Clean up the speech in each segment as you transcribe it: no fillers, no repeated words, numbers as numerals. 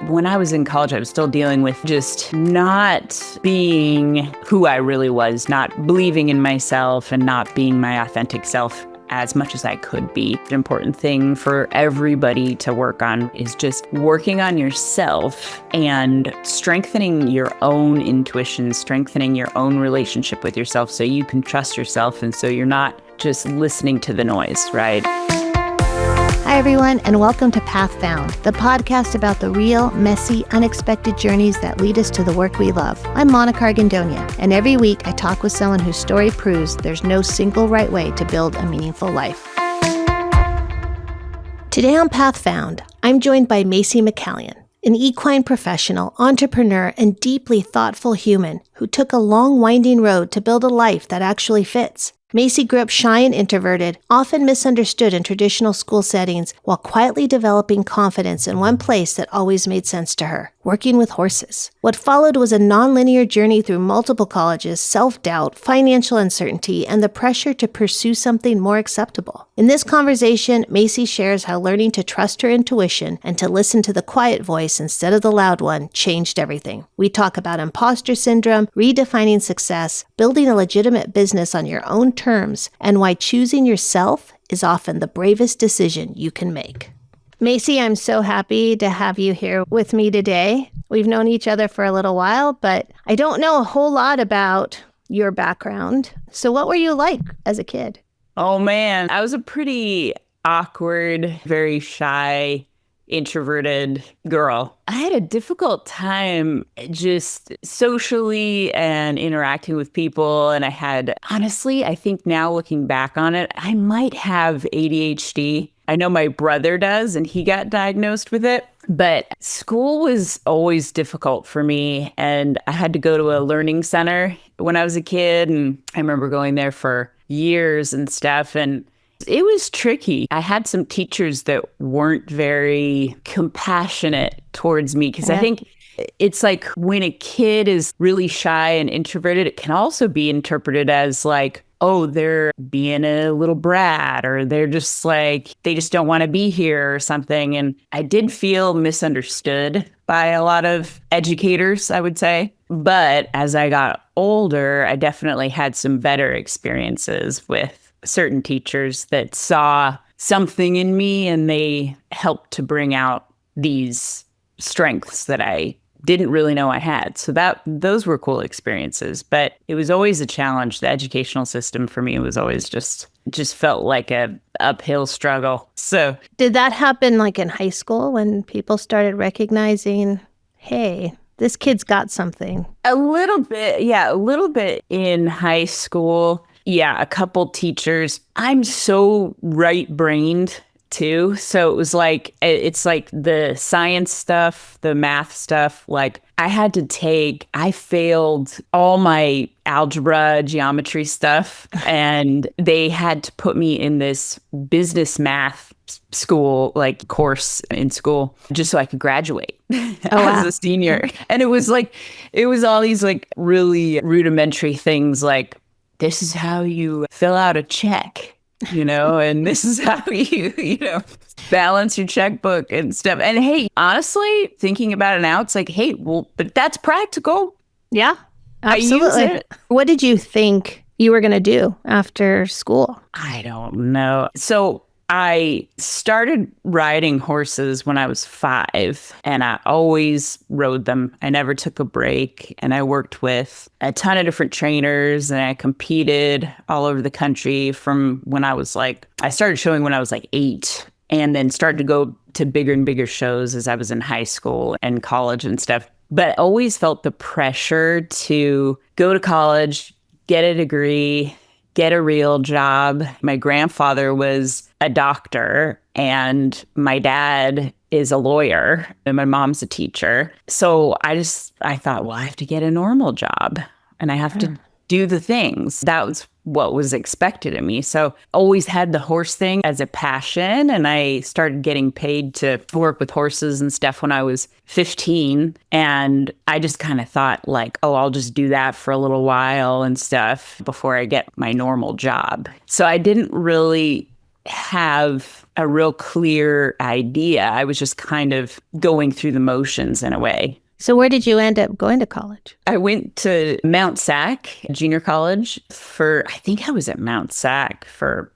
When I was in college, I was still dealing with just not being who I really was, not believing in myself and not being my authentic self as much as I could be. The important thing for everybody to work on is just working on yourself and strengthening your own intuition, strengthening your own relationship with yourself so you can trust yourself and so you're not just listening to the noise, right? Hi, everyone, and welcome to Path Found, the podcast about the real, messy, unexpected journeys that lead us to the work we love. I'm Monica Argandonia, and every week I talk with someone whose story proves there's no single right way to build a meaningful life. Today on Path Found, I'm joined by Macey McCallion, an equine professional, entrepreneur, and deeply thoughtful human who took a long, winding road to build a life that actually fits. Macey grew up shy and introverted, often misunderstood in traditional school settings, while quietly developing confidence in one place that always made sense to her: working with horses. What followed was a nonlinear journey through multiple colleges, self-doubt, financial uncertainty, and the pressure to pursue something more acceptable. In this conversation, Macey shares how learning to trust her intuition and to listen to the quiet voice instead of the loud one changed everything. We talk about imposter syndrome, redefining success, building a legitimate business on your own terms, and why choosing yourself is often the bravest decision you can make. Macey, I'm so happy to have you here with me today. We've known each other for a little while, but I don't know a whole lot about your background. So what were you like as a kid? Oh man, I was a pretty awkward, very shy, introverted girl. I had a difficult time just socially and interacting with people. And I had, honestly, I think now looking back on it, I might have ADHD. I know my brother does, and he got diagnosed with it. But school was always difficult for me. And I had to go to a learning center when I was a kid. And I remember going there for years and stuff. And it was tricky. I had some teachers that weren't very compassionate towards me because I think it's like when a kid is really shy and introverted, it can also be interpreted as like, oh, they're being a little brat, or they're just like, they just don't want to be here or something. And I did feel misunderstood by a lot of educators, I would say. But as I got older, I definitely had some better experiences with certain teachers that saw something in me and they helped to bring out these strengths that I didn't really know I had. So those were cool experiences, but it was always a challenge. The educational system for me was always just felt like a uphill struggle. So did that happen like in high school when people started recognizing, hey, this kid's got something? A little bit in high school. Yeah, a couple teachers. I'm so right-brained too. So it was like, it's like the science stuff, the math stuff. Like I failed all my algebra, geometry stuff. And they had to put me in this business math school, like course in school, just so I could graduate as a senior. And it was all these like really rudimentary things like, this is how you fill out a check, and this is how you balance your checkbook and stuff. And hey, honestly, thinking about it now, it's like, hey, well, but that's practical. Yeah, absolutely. I use it. What did you think you were going to do after school? I don't know. So I started riding horses when I was 5, and I always rode them. I never took a break, and I worked with a ton of different trainers, and I competed all over the country from when I started showing when I was like 8, and then started to go to bigger and bigger shows as I was in high school and college and stuff. But I always felt the pressure to go to college, get a degree, get a real job. My grandfather was a doctor and my dad is a lawyer and my mom's a teacher. So I thought, well, I have to get a normal job and I have to do the things. That was what was expected of me. So always had the horse thing as a passion. And I started getting paid to work with horses and stuff when I was 15. And I just kind of thought like, oh, I'll just do that for a little while and stuff before I get my normal job. So I didn't really have a real clear idea. I was just kind of going through the motions in a way. So where did you end up going to college? I went to Mount Sac Junior College I think I was at Mount Sac for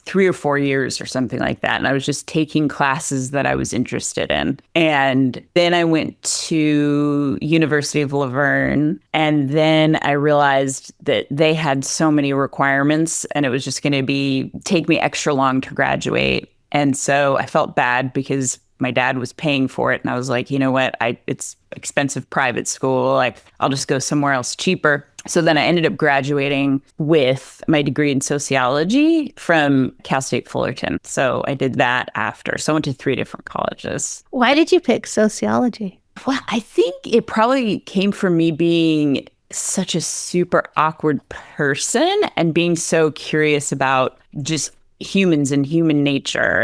3 or 4 years or something like that. And I was just taking classes that I was interested in. And then I went to University of Laverne. And then I realized that they had so many requirements and it was just going to take me extra long to graduate. And so I felt bad because my dad was paying for it. And I was like, you know what? It's expensive private school. Like, I'll just go somewhere else cheaper. So then I ended up graduating with my degree in sociology from Cal State Fullerton. So I did that after. So I went to 3 different colleges. Why did you pick sociology? Well, I think it probably came from me being such a super awkward person and being so curious about just humans and human nature.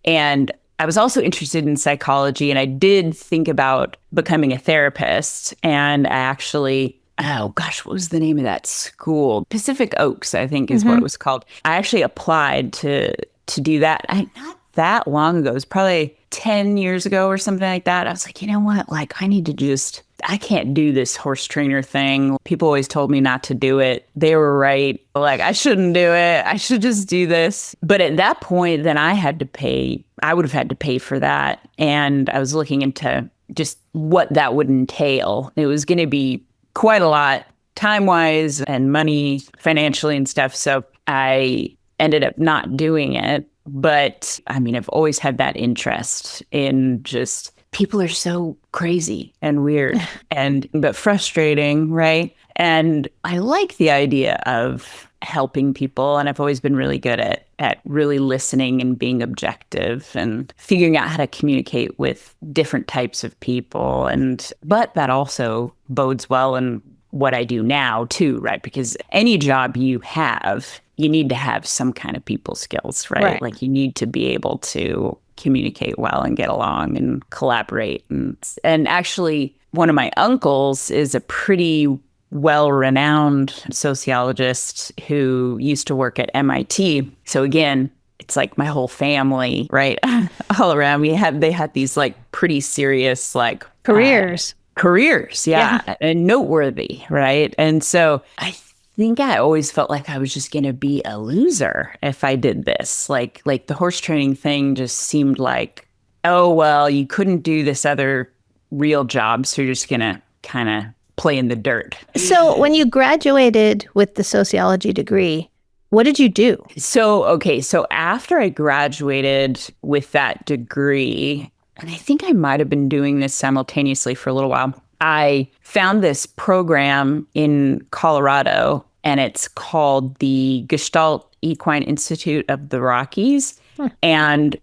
And I was also interested in psychology, and I did think about becoming a therapist. And I actually, oh gosh, what was the name of that school? Pacific Oaks, I think is what it was called. I actually applied to do that. Not that long ago. It was probably 10 years ago or something like that. I was like, you know what? Like, I can't do this horse trainer thing. People always told me not to do it. They were right. Like, I shouldn't do it. I should just do this. But at that point, then I would have had to pay for that. And I was looking into just what that would entail. It was going to be quite a lot time-wise and money financially and stuff. So I ended up not doing it. But I mean, I've always had that interest in just people are so crazy and weird but frustrating, right? And I like the idea of helping people. And I've always been really good at really listening and being objective and figuring out how to communicate with different types of people. But that also bodes well in what I do now too, right? Because any job you have, you need to have some kind of people skills, right? Like you need to be able to communicate well and get along and collaborate. And actually, one of my uncles is a pretty well-renowned sociologist who used to work at MIT. So again, it's like my whole family, right? All around. They had these like pretty serious like careers, yeah, and noteworthy, right? And so I think I always felt like I was just going to be a loser if I did this. Like the horse training thing just seemed like, oh, well, you couldn't do this other real job, so you're just going to kind of play in the dirt. So when you graduated with the sociology degree, what did you do? So after I graduated with that degree, and I think I might have been doing this simultaneously for a little while, I found this program in Colorado, and it's called the Gestalt Equine Institute of the Rockies. And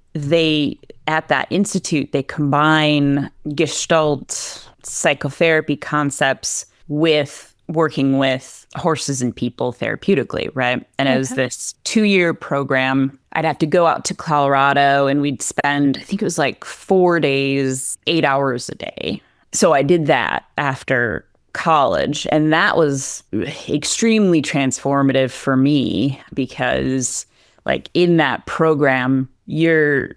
at that institute, they combine Gestalt psychotherapy concepts with working with horses and people therapeutically, right? And it was this 2-year program. I'd have to go out to Colorado, and we'd spend, I think it was like 4 days, 8 hours a day. So I did that after college, and that was extremely transformative for me because like in that program, you're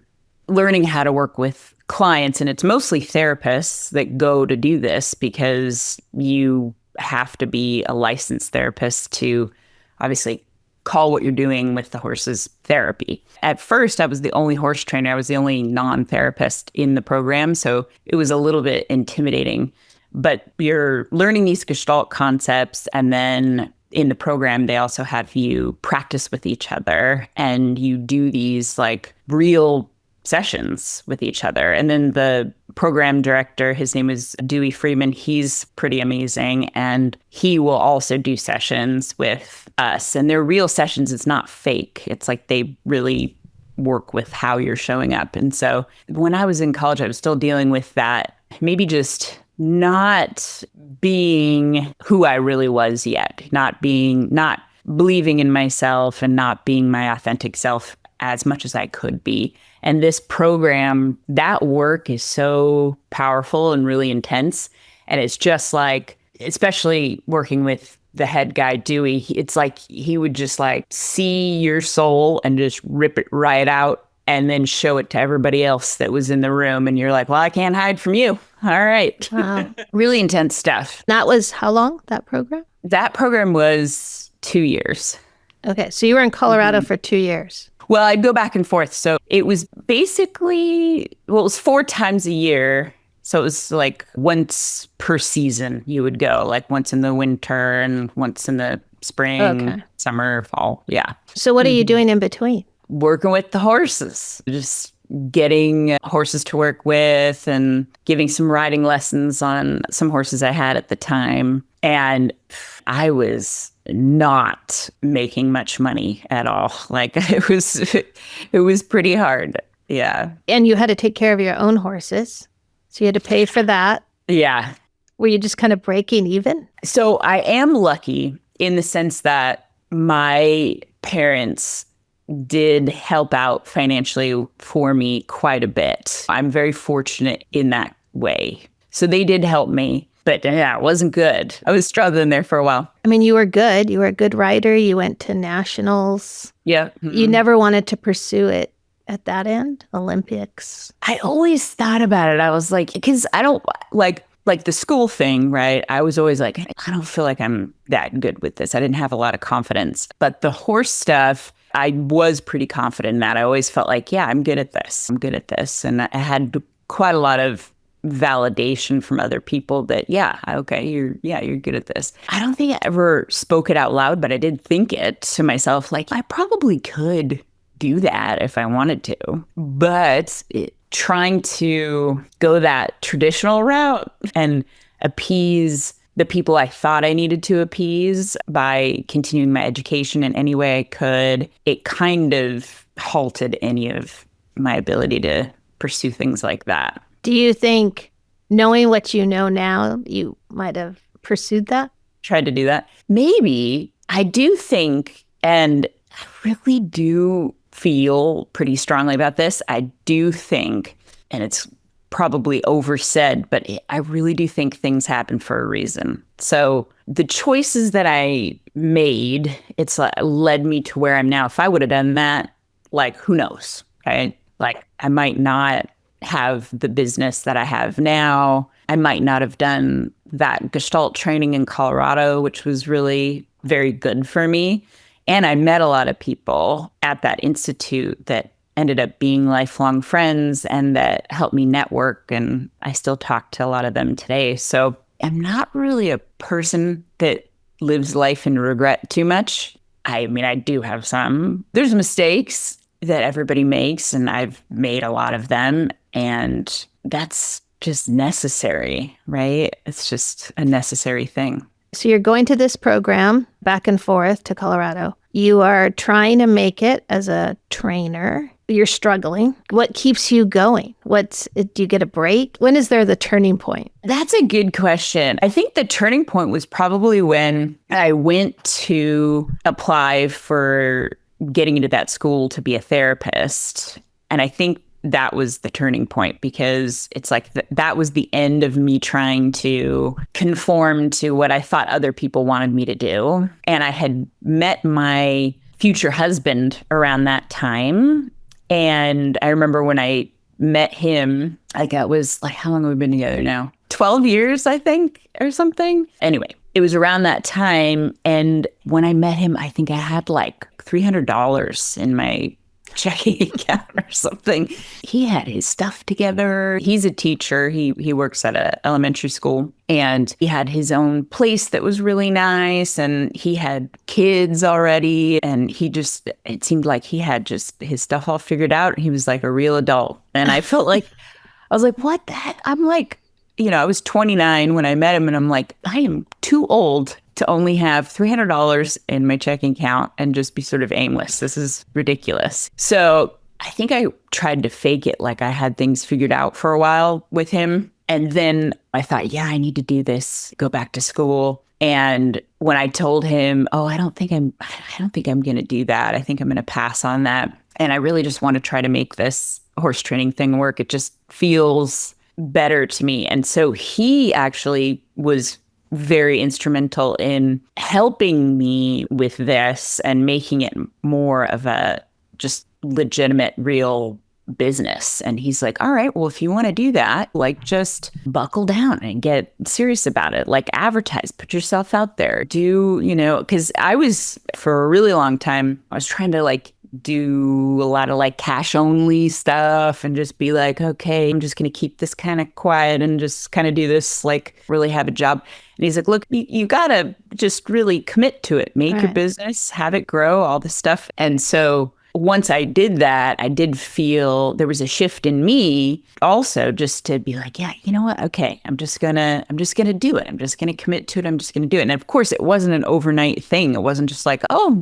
learning how to work with clients, and it's mostly therapists that go to do this because you have to be a licensed therapist to obviously call what you're doing with the horses therapy. At first, I was the only horse trainer. I was the only non-therapist in the program. So it was a little bit intimidating. But you're learning these Gestalt concepts. And then in the program, they also have you practice with each other. And you do these like real sessions with each other. And then the program director, his name is Dewey Freeman. He's pretty amazing. And he will also do sessions with us. And they're real sessions. It's not fake. It's like they really work with how you're showing up. And so when I was in college, I was still dealing with that, maybe just not being who I really was yet, not believing in myself and not being my authentic self as much as I could be. And this program, that work is so powerful and really intense. And it's just like, especially working with the head guy, Dewey, it's like he would just like see your soul and just rip it right out and then show it to everybody else that was in the room. And you're like, well, I can't hide from you. All right. Wow. Really intense stuff. That was how long, that program? That program was 2 years. Okay. So you were in Colorado for 2 years. Well, I'd go back and forth. So it was basically, well, it was 4 times a year. So it was like once per season you would go, like once in the winter and once in the spring, summer, fall. Yeah. So what are you doing in between? Working with the horses, just getting horses to work with and giving some riding lessons on some horses I had at the time. And I was not making much money at all. Like it was pretty hard. Yeah. And you had to take care of your own horses. So you had to pay for that. Yeah. Were you just kind of breaking even? So I am lucky in the sense that my parents did help out financially for me quite a bit. I'm very fortunate in that way. So they did help me, but yeah, it wasn't good. I was struggling there for a while. I mean, you were good. You were a good rider. You went to nationals. Yeah. You never wanted to pursue it at that end, Olympics. I always thought about it. I was like, because I don't like the school thing, right? I was always like, I don't feel like I'm that good with this. I didn't have a lot of confidence. But the horse stuff, I was pretty confident in that. I always felt like, yeah, I'm good at this. I'm good at this. And I had quite a lot of validation from other people that, yeah, okay, you're good at this. I don't think I ever spoke it out loud, but I did think it to myself, like, I probably could do that if I wanted to. But trying to go that traditional route and appease the people I thought I needed to appease by continuing my education in any way I could, it kind of halted any of my ability to pursue things like that. Do you think, knowing what you know now, you might have pursued that? Tried to do that? Maybe. I do think, and I really do feel pretty strongly about this. I do think, and it's probably oversaid, but I really do think things happen for a reason. So the choices that I made, it's led me to where I'm now. If I would have done that, like, who knows? Okay? Like, I might not have the business that I have now. I might not have done that Gestalt training in Colorado, which was really very good for me. And I met a lot of people at that institute that ended up being lifelong friends and that helped me network. And I still talk to a lot of them today. So I'm not really a person that lives life in regret too much. I mean, I do have some. There's mistakes that everybody makes, and I've made a lot of them. And that's just necessary, right? It's just a necessary thing. So you're going to this program back and forth to Colorado. You are trying to make it as a trainer. You're struggling. What keeps you going? Do you get a break? When is there the turning point? That's a good question. I think the turning point was probably when I went to apply for getting into that school to be a therapist. And I think that was the turning point, because it's like that was the end of me trying to conform to what I thought other people wanted me to do. And I had met my future husband around that time. And I remember when I met him, like, it was like, how long have we been together now? 12 years, I think, or something. Anyway, it was around that time. And when I met him, I think I had like $300 in my checking account or something. He had his stuff together. He's a teacher. He works at an elementary school, and he had his own place that was really nice, and he had kids already, and it seemed like he had just his stuff all figured out. He was like a real adult. And I felt like, I was like, what the heck? I'm like, I was 29 when I met him, and I'm like, I am too old to only have $300 in my checking account and just be sort of aimless. This is ridiculous. So I think I tried to fake it like I had things figured out for a while with him. And then I thought, yeah, I need to do this, go back to school. And when I told him, oh, I don't think I'm going to do that. I think I'm going to pass on that. And I really just want to try to make this horse training thing work. It just feels better to me. And so he actually was very instrumental in helping me with this and making it more of a just legitimate, real business. And he's like, all right, well, if you want to do that, like just buckle down and get serious about it. Like advertise, put yourself out there, do, because I was for a really long time, I was trying to like do a lot of like cash only stuff and just be like, okay, I'm just going to keep this kind of quiet and just kind of do this, like really have a job. And he's like, look, you got to just really commit to it, make your business, have it grow, all this stuff. And so once I did that, I did feel there was a shift in me also just to be like, yeah, you know what? Okay, I'm just gonna do it. I'm just gonna commit to it. I'm just gonna do it. And of course, it wasn't an overnight thing. It wasn't just like, oh,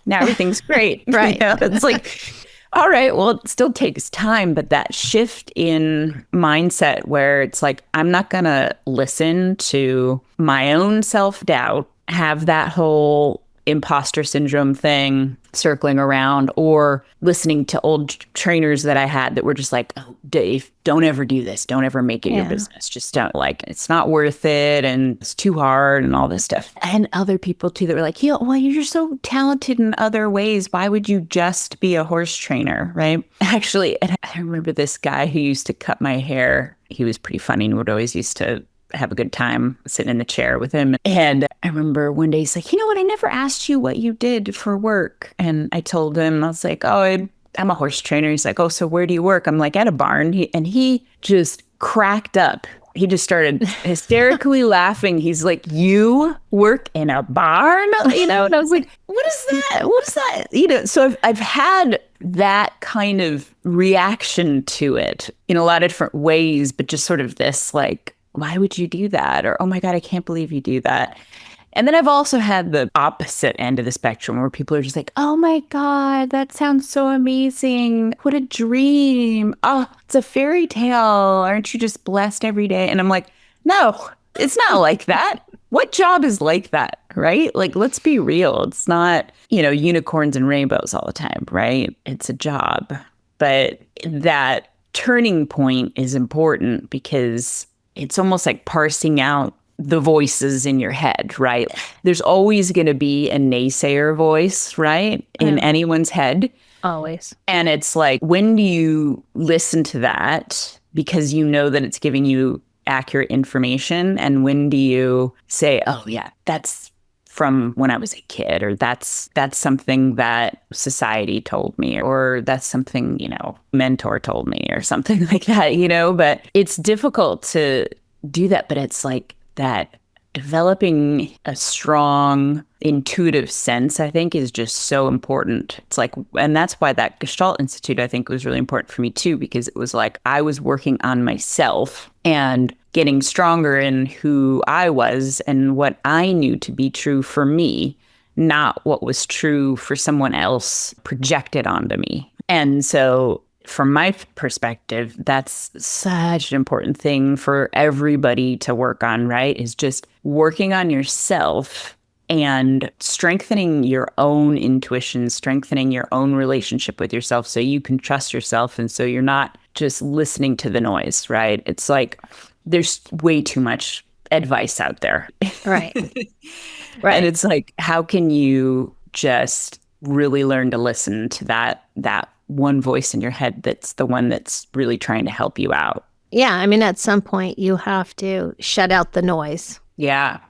now everything's great. Right. It's like, all right, well, it still takes time, but that shift in mindset where it's like, I'm not gonna listen to my own self-doubt, have that whole imposter syndrome thing circling around, or listening to old trainers that I had that were just like, oh, Dave, don't ever do this. Don't ever make it your business. Just don't, like, it's not worth it. And it's too hard and all this stuff. And other people too that were like, well, you're so talented in other ways. Why would you just be a horse trainer? Right. Actually, and I remember this guy who used to cut my hair. He was pretty funny and would always used to have a good time sitting in the chair with him. And I remember one day he's like, you know what? I never asked you what you did for work. And I told him, I was like, oh, I'm a horse trainer. He's like, oh, so where do you work? I'm like, at a barn. He just cracked up. He just started hysterically laughing. He's like, you work in a barn? And I was like, what is that? What is that? So I've had that kind of reaction to it in a lot of different ways, but just sort of this like, why would you do that? Or, oh my God, I can't believe you do that. And then I've also had the opposite end of the spectrum where people are just like, oh my God, that sounds so amazing. What a dream. Oh, it's a fairy tale. Aren't you just blessed every day? And I'm like, no, it's not like that. What job is like that, right? Like, let's be real. It's not, unicorns and rainbows all the time, right? It's a job. But that turning point is important because it's almost like parsing out the voices in your head, right? There's always going to be a naysayer voice, right? In anyone's head. Always. And it's like, when do you listen to that because you know that it's giving you accurate information? And when do you say, oh yeah, that's from when I was a kid, or that's something that society told me, or that's something, mentor told me, or something like that, but it's difficult to do that. But it's like that developing a strong intuitive sense, I think, is just so important. It's like, and that's why that Gestalt Institute, I think, was really important for me too, because it was like I was working on myself and getting stronger in who I was and what I knew to be true for me, not what was true for someone else projected onto me. And so from my perspective, that's such an important thing for everybody to work on, right? Is just working on yourself and strengthening your own intuition, strengthening your own relationship with yourself so you can trust yourself. And so you're not just listening to the noise, right? It's like there's way too much advice out there. Right. Right. And it's like, how can you just really learn to listen to that one voice in your head that's the one that's really trying to help you out? Yeah. I mean, at some point you have to shut out the noise. Yeah.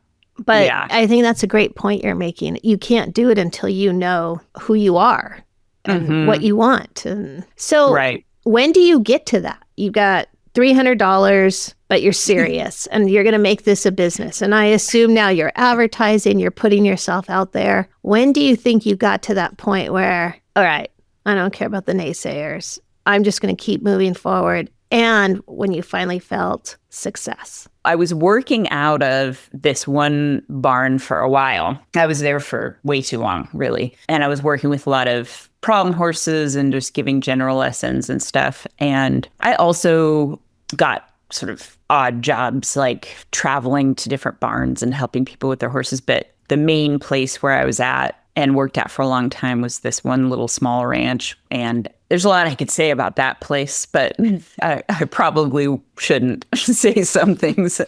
But yeah. I think that's a great point you're making. You can't do it until you know who you are and what you want. And so when do you get to that? You got $300, but you're serious and you're going to make this a business. And I assume now you're advertising, you're putting yourself out there. When do you think you got to that point where, all right, I don't care about the naysayers. I'm just going to keep moving forward. And when you finally felt success? I was working out of this one barn for a while. I was there for way too long, really. And I was working with a lot of problem horses and just giving general lessons and stuff. And I also got sort of odd jobs, like traveling to different barns and helping people with their horses. But the main place where I was at and worked at for a long time was this one little small ranch. And there's a lot I could say about that place, but I probably shouldn't say some things.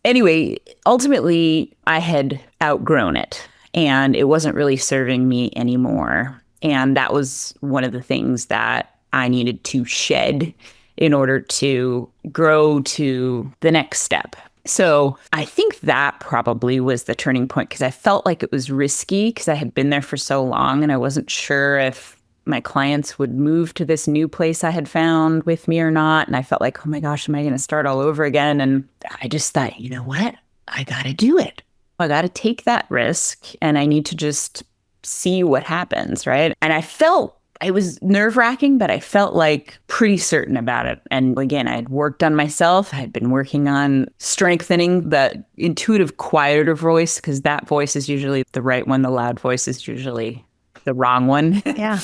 Anyway, ultimately, I had outgrown it and it wasn't really serving me anymore. And that was one of the things that I needed to shed in order to grow to the next step. So I think that probably was the turning point, because I felt like it was risky because I had been there for so long and I wasn't sure if my clients would move to this new place I had found with me or not. And I felt like, oh my gosh, am I going to start all over again? And I just thought, you know what? I got to do it. I got to take that risk and I need to just see what happens, right? And I felt it was nerve-wracking, but I felt like pretty certain about it. And again, I had worked on myself. I had been working on strengthening the intuitive, quieter voice, because that voice is usually the right one. The loud voice is usually the wrong one. Yeah.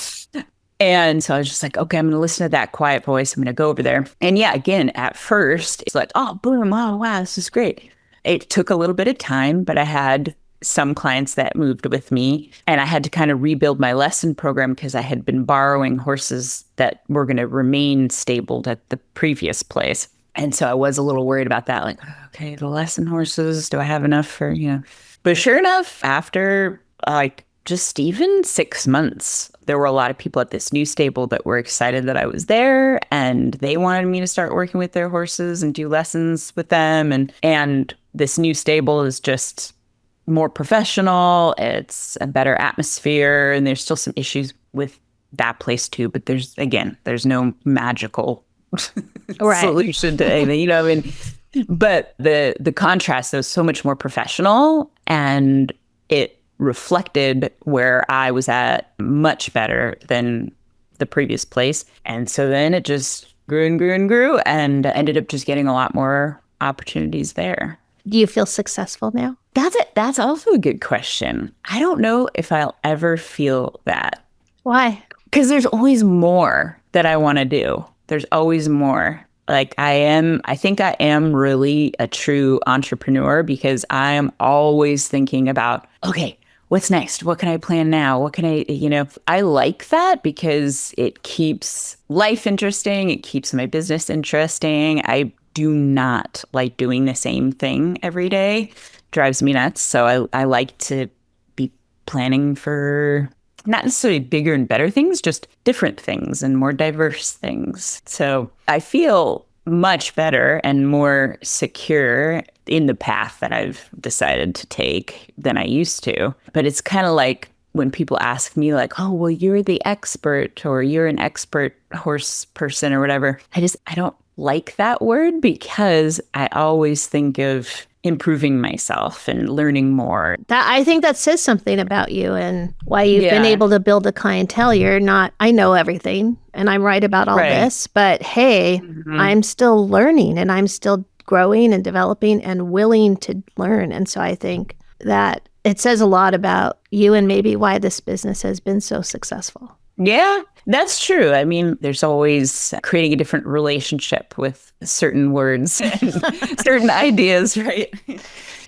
And so I was just like, okay, I'm going to listen to that quiet voice. I'm going to go over there. And yeah, again, at first, it's like, oh, boom, oh, wow, this is great. It took a little bit of time, but I had some clients that moved with me, and I had to kind of rebuild my lesson program because I had been borrowing horses that were going to remain stabled at the previous place. And so I was a little worried about that. Like, okay, the lesson horses, do I have enough for, But sure enough, after just even 6 months, there were a lot of people at this new stable that were excited that I was there, and they wanted me to start working with their horses and do lessons with them. And this new stable is just more professional. It's a better atmosphere, and there's still some issues with that place too. But there's no magical solution to anything, But the contrast was so much more professional, and it reflected where I was at much better than the previous place. And so then it just grew and grew and grew, and ended up just getting a lot more opportunities there. Do you feel successful now? That's also a good question. I don't know if I'll ever feel that. Why? Because there's always more that I want to do. There's always more. Like I think I am really a true entrepreneur, because I am always thinking about, okay, what's next? What can I plan now? What can I like that because it keeps life interesting. It keeps my business interesting. I do not like doing the same thing every day. Drives me nuts. So I like to be planning for not necessarily bigger and better things, just different things and more diverse things. So I feel much better and more secure in the path that I've decided to take than I used to. But it's kind of like when people ask me like, oh, well, you're the expert, or you're an expert horse person or whatever. I don't like that word, because I always think of improving myself and learning more. I think that says something about you and why you've been able to build a clientele. You're not, I know everything and I'm right about all this, but hey, I'm still learning and I'm still growing and developing and willing to learn. And so I think that it says a lot about you and maybe why this business has been so successful. Yeah, that's true. I mean, there's always creating a different relationship with certain words and certain ideas, right?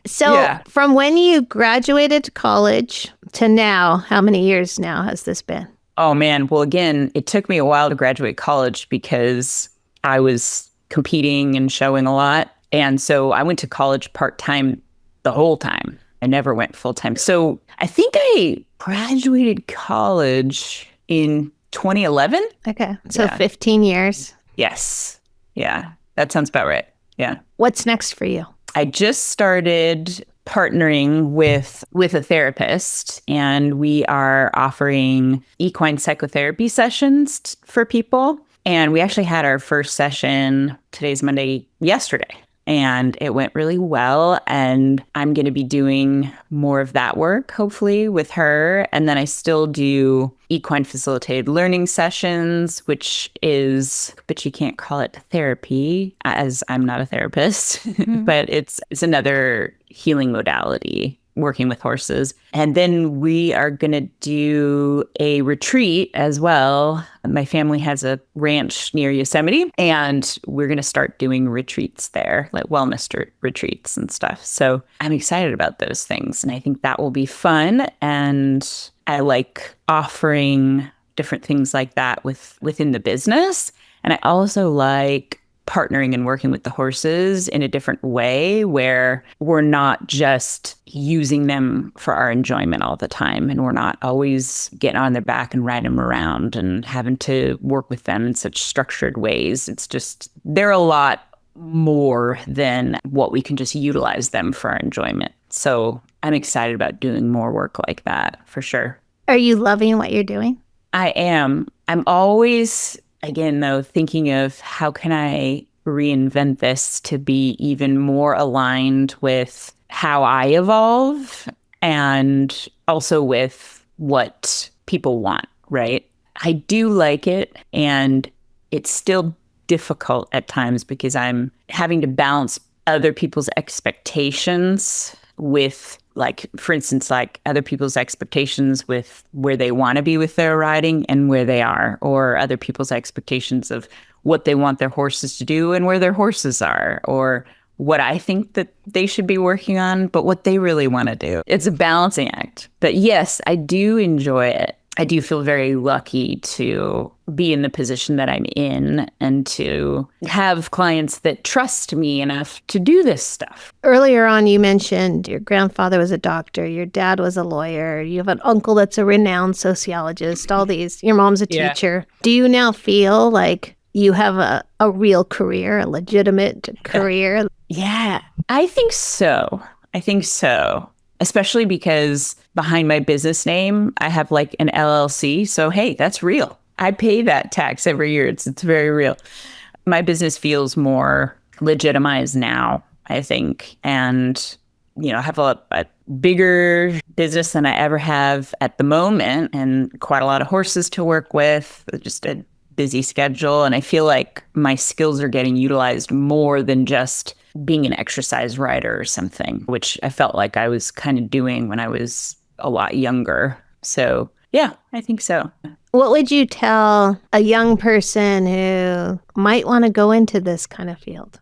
So from when you graduated college to now, how many years now has this been? Oh, man. Well, again, it took me a while to graduate college because I was competing and showing a lot. And so I went to college part-time the whole time. I never went full-time. So I think I graduated college in 2011. Okay. So 15 years. Yes. Yeah. That sounds about right. Yeah. What's next for you? I just started partnering with a therapist, and we are offering equine psychotherapy sessions for people. And we actually had our first session, today's Monday, yesterday. And it went really well. And I'm going to be doing more of that work, hopefully, with her. And then I still do equine facilitated learning sessions, but you can't call it therapy, as I'm not a therapist, but it's another healing modality, working with horses. And then we are going to do a retreat as well. My family has a ranch near Yosemite, and we're going to start doing retreats there, like wellness retreats and stuff. So I'm excited about those things, and I think that will be fun. And I like offering different things like that within the business. And I also like partnering and working with the horses in a different way where we're not just using them for our enjoyment all the time. And we're not always getting on their back and riding them around and having to work with them in such structured ways. It's just, they're a lot more than what we can just utilize them for our enjoyment. So I'm excited about doing more work like that for sure. Are you loving what you're doing? I am. I'm always, again, though, thinking of how can I reinvent this to be even more aligned with how I evolve and also with what people want, right? I do like it, and it's still difficult at times because I'm having to balance other people's expectations with, like, for instance, like other people's expectations with where they want to be with their riding and where they are, or other people's expectations of what they want their horses to do and where their horses are, or what I think that they should be working on, but what they really want to do. It's a balancing act. But yes, I do enjoy it. I do feel very lucky to be in the position that I'm in and to have clients that trust me enough to do this stuff. Earlier on, you mentioned your grandfather was a doctor, your dad was a lawyer, you have an uncle that's a renowned sociologist, all these, your mom's a teacher. Do you now feel like you have a real career, a legitimate career? Yeah, I think so. Especially because behind my business name, I have like an LLC. So, hey, that's real. I pay that tax every year. It's very real. My business feels more legitimized now, I think. And, I have a bigger business than I ever have at the moment, and quite a lot of horses to work with, just a busy schedule. And I feel like my skills are getting utilized more than just being an exercise rider or something, which I felt like I was kind of doing when I was a lot younger. So yeah, I think so. What would you tell a young person who might want to go into this kind of field?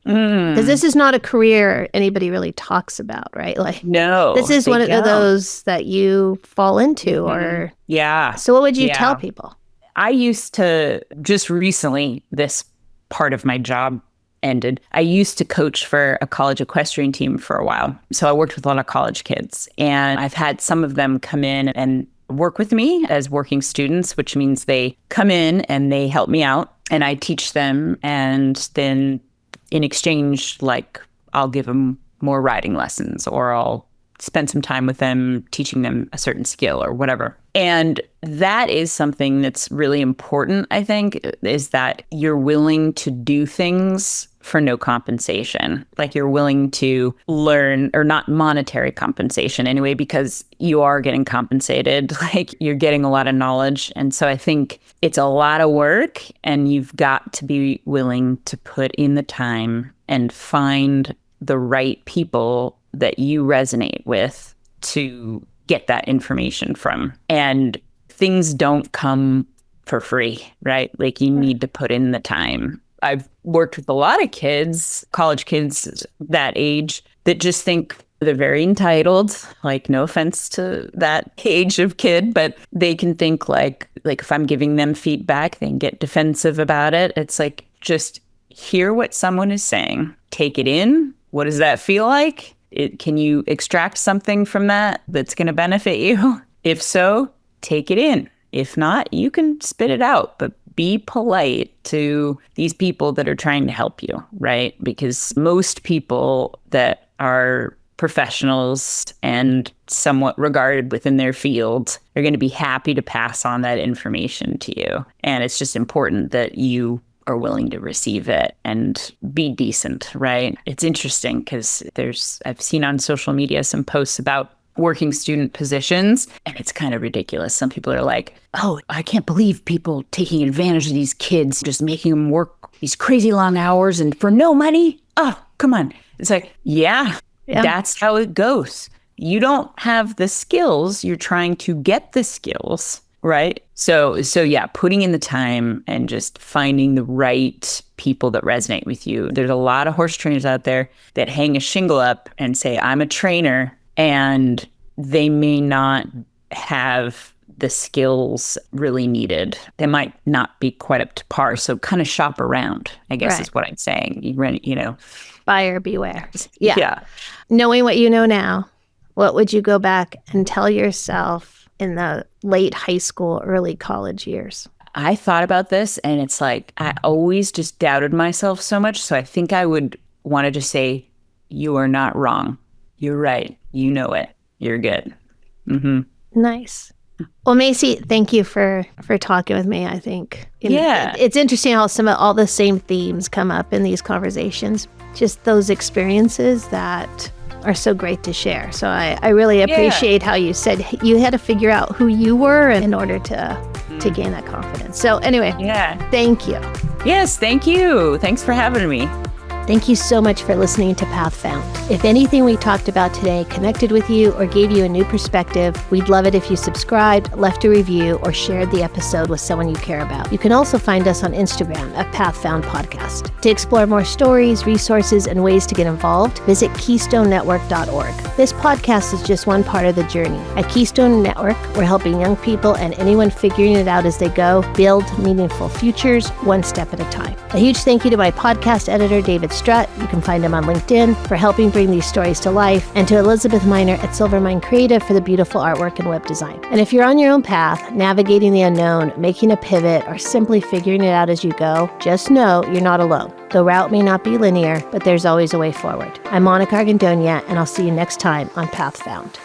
Because this is not a career anybody really talks about, right? Like, no, this is one of those that you fall into, or yeah. So what would you tell people? I used to, just recently, this part of my job ended. I used to coach for a college equestrian team for a while. So I worked with a lot of college kids, and I've had some of them come in and work with me as working students, which means they come in and they help me out and I teach them. And then in exchange, like, I'll give them more riding lessons, or I'll spend some time with them teaching them a certain skill or whatever. And that is something that's really important, I think, is that you're willing to do things for no compensation. Like, you're willing to learn, or not monetary compensation anyway, because you are getting compensated. Like, you're getting a lot of knowledge. And so I think it's a lot of work, and you've got to be willing to put in the time and find the right people that you resonate with to get that information from. And things don't come for free, right? Like, you need to put in the time. I've worked with a lot of kids, college kids that age, that just think they're very entitled. Like, no offense to that age of kid, but they can think like if I'm giving them feedback, they can get defensive about it. It's like, just hear what someone is saying, take it in. What does that feel like? Can you extract something from that that's going to benefit you? If so, take it in. If not, you can spit it out, but be polite to these people that are trying to help you, right? Because most people that are professionals and somewhat regarded within their field are going to be happy to pass on that information to you. And it's just important that you are willing to receive it and be decent, right? It's interesting because I've seen on social media some posts about working student positions, and it's kind of ridiculous. Some people are like, oh, I can't believe people taking advantage of these kids, just making them work these crazy long hours and for no money. Oh, come on. It's like, yeah, that's how it goes. You don't have the skills. You're trying to get the skills. Right. So yeah, putting in the time and just finding the right people that resonate with you. There's a lot of horse trainers out there that hang a shingle up and say, I'm a trainer, and they may not have the skills really needed. They might not be quite up to par. So kind of shop around, I guess is what I'm saying. Buyer beware. Yeah. Knowing what you know now, what would you go back and tell yourself in the late high school, early college years? I thought about this, and it's like I always just doubted myself so much. So I think I would want to just say, you are not wrong. You're right. You know it. You're good. Mm-hmm. Nice. Well, Macey, thank you for talking with me. I think it's interesting how all the same themes come up in these conversations. Just those experiences that are so great to share. So I really appreciate how you said you had to figure out who you were in order to gain that confidence. So anyway, thank you. Yes, thank you. Thanks for having me. Thank you so much for listening to Path Found. If anything we talked about today connected with you or gave you a new perspective, we'd love it if you subscribed, left a review, or shared the episode with someone you care about. You can also find us on Instagram at Path Found Podcast. To explore more stories, resources, and ways to get involved, visit KeystoneNetwork.org. This podcast is just one part of the journey. At Keystone Network, we're helping young people and anyone figuring it out as they go build meaningful futures one step at a time. A huge thank you to my podcast editor, David Strutt. You can find him on LinkedIn for helping bring these stories to life, and to Elizabeth Miner at Silvermine Creative for the beautiful artwork and web design. And if you're on your own path, navigating the unknown, making a pivot, or simply figuring it out as you go, just know you're not alone. The route may not be linear, but there's always a way forward. I'm Monica Argandonia, and I'll see you next time on Path Found.